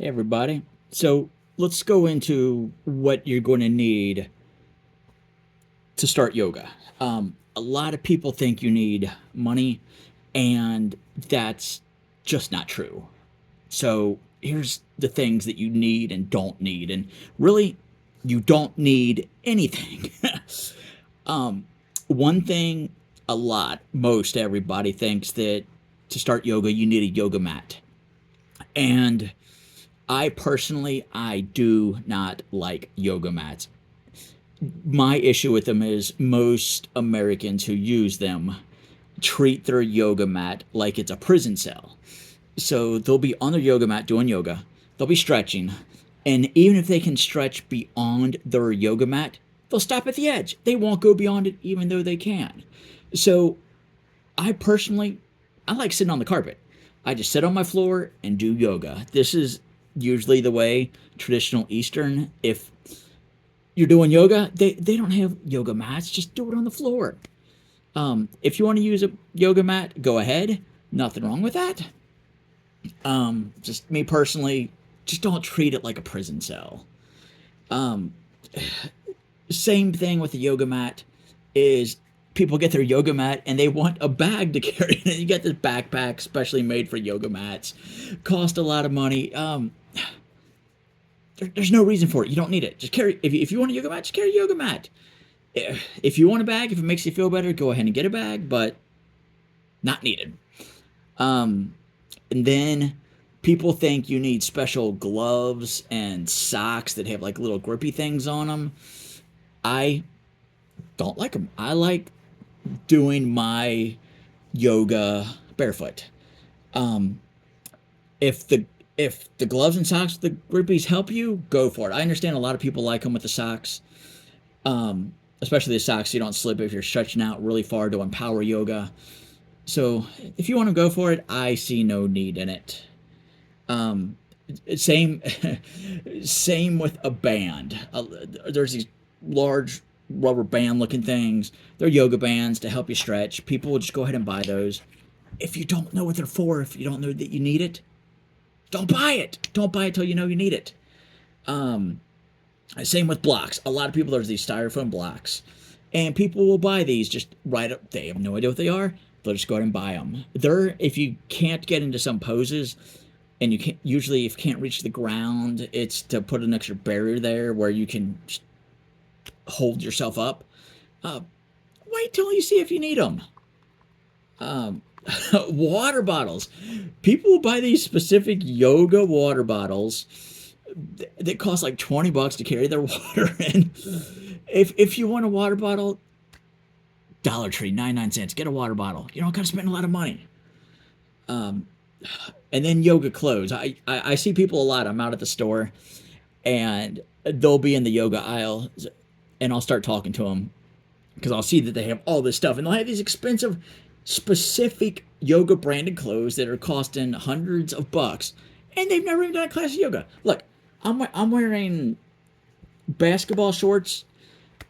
Hey, everybody. So let's go into what you're going to need to start yoga. A lot of people think you need money, and that's just not true. So here's the things that you need and don't need. And really, you don't need anything. One thing, most everybody thinks that to start yoga, you need a yoga mat. And I do not like yoga mats. My issue with them is most Americans who use them treat their yoga mat like it's a prison cell. So they'll be on their yoga mat doing yoga, they'll be stretching, and even if they can stretch beyond their yoga mat, they'll stop at the edge. They won't go beyond it even though they can. So I personally, I like sitting on the carpet. I just sit on my floor and do yoga. This is usually the way traditional Eastern. If you're doing yoga, they don't have yoga mats. Just do it on the floor. If you want to use a yoga mat, go ahead. Nothing wrong with that. Just me personally, just don't treat it like a prison cell. Um, Same thing with the yoga mat is people get their yoga mat and they want a bag to carry. You get this backpack specially made for yoga mats, cost a lot of money. There's no reason for it. You don't need it. Just carry. If you want a yoga mat, just carry a yoga mat. If you want a bag, if it makes you feel better, go ahead and get a bag, but not needed. Um, and then people think you need special gloves and socks that have like little grippy things on them. I don't like them. I like doing my yoga barefoot. Um, if the gloves and socks, the grippies help you, go for it. I understand a lot of people like them with the socks, especially the socks so you don't slip if you're stretching out really far to empower yoga. So if you want to go for it, I see no need in it. Um, same, same with a band. There's these large rubber band looking things. They're yoga bands to help you stretch. People will just go ahead and buy those. If you don't know what they're for, if you don't know that you need it, don't buy it. Don't buy it till you know you need it. Um, Same with blocks. A lot of people, there's these styrofoam blocks, and people will buy these just right up. They have no idea what they are. They'll just go ahead and buy them. They're if you can't get into some poses, and you can't usually if you can't reach the ground, it's to put an extra barrier there where you can just hold yourself up. Uh, Wait till you see if you need them. Um, Water bottles. People buy these specific yoga water bottles that cost like $20 to carry their water in. If you want a water bottle, Dollar Tree, 99 cents. Get a water bottle. You don't got to spend a lot of money. Um, and then yoga clothes. I see people a lot. I'm out at the store, and they'll be in the yoga aisle, and I'll start talking to them because I'll see that they have all this stuff, and they'll have these expensive, specific yoga branded clothes that are costing hundreds of bucks, and they've never even done a class of yoga. Look, I'm wearing basketball shorts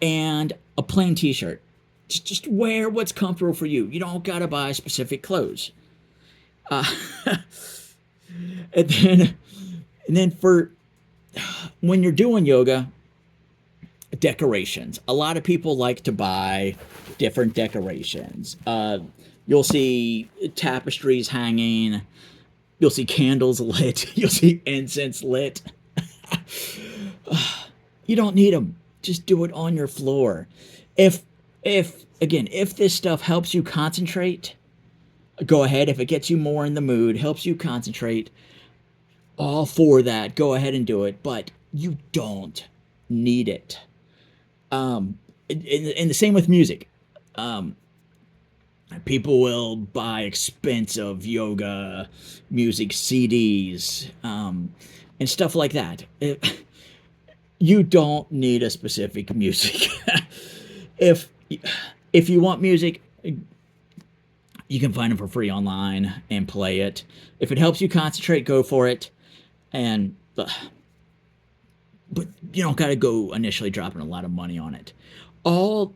and a plain T-shirt. Just wear what's comfortable for you. You don't gotta buy specific clothes. Uh, and then for when you're doing yoga, decorations. A lot of people like to buy different decorations. You'll see tapestries hanging. You'll see candles lit. You'll see incense lit. You don't need them. Just do it on your floor. If if this stuff helps you concentrate, go ahead. If it gets you more in the mood, helps you concentrate, all for that. Go ahead and do it. But you don't need it. And the same with music. Um, People will buy expensive yoga music CDs and stuff like that. You don't need a specific music. if if you want music, you can find them for free online and play it. If it helps you concentrate, go for it. And but you don't got to go initially dropping a lot of money on it. All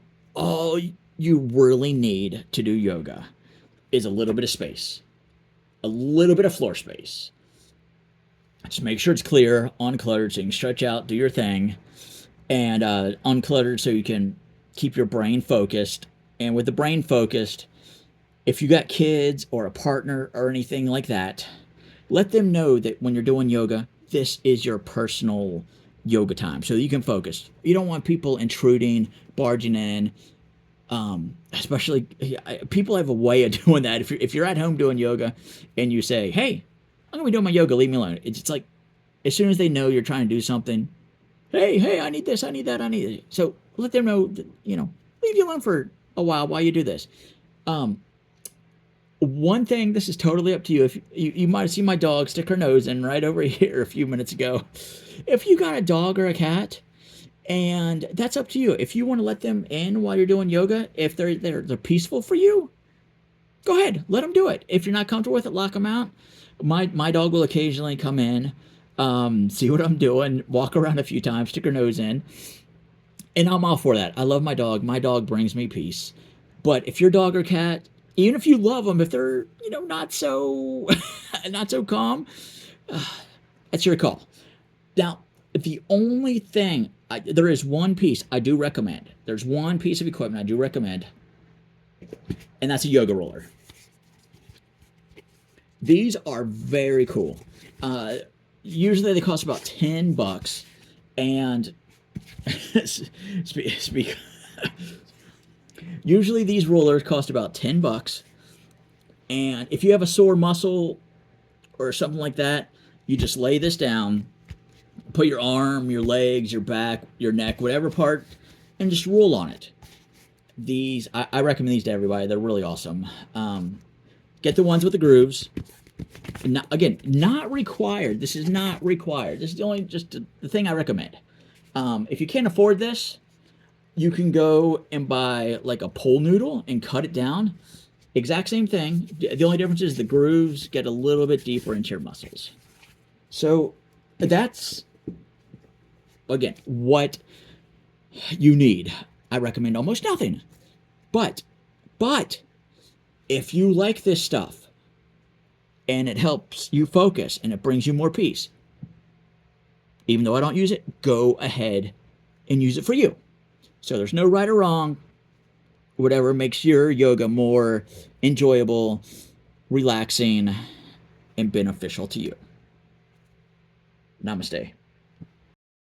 you really need to do yoga is a little bit of space, a little bit of floor space, Just make sure it's clear, uncluttered, so you can stretch out, do your thing, and uncluttered so you can keep your brain focused. And with the brain focused, if you got kids or a partner or anything like that, let them know that when you're doing yoga, this is your personal yoga time so that you can focus. You don't want people intruding, barging in. Especially people have a way of doing that. If you're at home doing yoga and you say, "Hey, I'm gonna be doing my yoga, leave me alone," it's like as soon as they know you're trying to do something, hey, I need this, I need that, I need it. So let them know that, leave you alone for a while you do this. Um, One thing, this is totally up to you. If you might have seen my dog stick her nose in right over here a few minutes ago. If you got a dog or a cat, and that's up to you. If you want to let them in while you're doing yoga, if they're peaceful for you, go ahead, let them do it. If you're not comfortable with it, lock them out. My dog will occasionally come in, see what I'm doing, walk around a few times, stick her nose in, and I'm all for that. I love my dog. My dog brings me peace. But if your dog or cat, even if you love them, if they're not so not so calm, that's your call. Now, the only thing there is one piece I do recommend. There's one piece of equipment I do recommend, and that's a yoga roller. These are very cool. Usually they cost about $10, and speak. Usually these rollers cost about $10, and if you have a sore muscle or something like that, you just lay this down, put your arm, your legs, your back, your neck, whatever part, and just roll on it. These I recommend these to everybody. They're really awesome. Get the ones with the grooves. Again, not required. This is not required. This is just the thing I recommend. If you can't afford this, you can go and buy like a pole noodle and cut it down. Exact same thing. The only difference is the grooves get a little bit deeper into your muscles. So that's, again, what you need. I recommend almost nothing. But if you like this stuff and it helps you focus and it brings you more peace, even though I don't use it, go ahead and use it for you. So there's no right or wrong. Whatever makes your yoga more enjoyable, relaxing, and beneficial to you. Namaste.